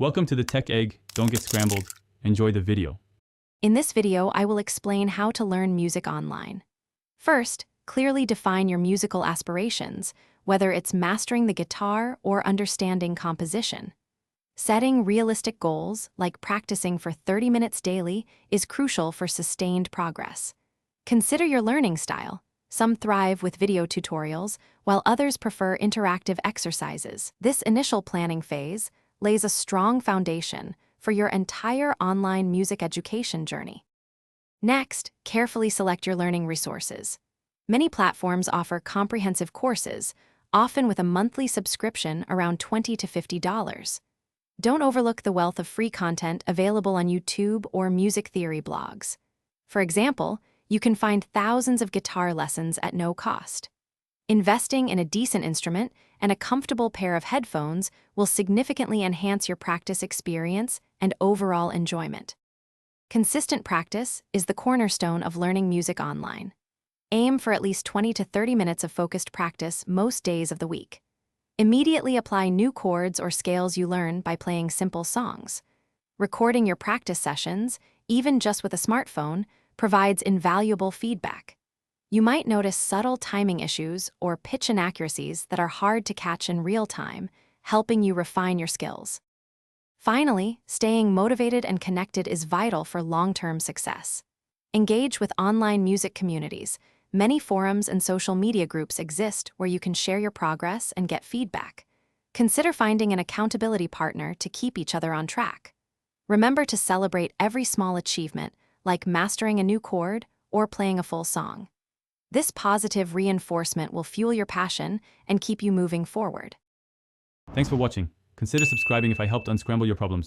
Welcome to the Tech Egg. Don't get scrambled. Enjoy the video. In this video, I will explain how to learn music online. First, clearly define your musical aspirations, whether it's mastering the guitar or understanding composition. Setting realistic goals, like practicing for 30 minutes daily, is crucial for sustained progress. Consider your learning style. Some thrive with video tutorials, while others prefer interactive exercises. This initial planning phase lays a strong foundation for your entire online music education journey. Next, carefully select your learning resources. Many platforms offer comprehensive courses, often with a monthly subscription around $20 to $50. Don't overlook the wealth of free content available on YouTube or music theory blogs. For example, you can find thousands of guitar lessons at no cost. Investing in a decent instrument and a comfortable pair of headphones will significantly enhance your practice experience and overall enjoyment. Consistent practice is the cornerstone of learning music online. Aim for at least 20 to 30 minutes of focused practice most days of the week. Immediately apply new chords or scales you learn by playing simple songs. Recording your practice sessions, even just with a smartphone, provides invaluable feedback. You might notice subtle timing issues or pitch inaccuracies that are hard to catch in real time, helping you refine your skills. Finally, staying motivated and connected is vital for long-term success. Engage with online music communities. Many forums and social media groups exist where you can share your progress and get feedback. Consider finding an accountability partner to keep each other on track. Remember to celebrate every small achievement, like mastering a new chord or playing a full song. This positive reinforcement will fuel your passion and keep you moving forward. Thanks for watching. Consider subscribing if I helped unscramble your problems.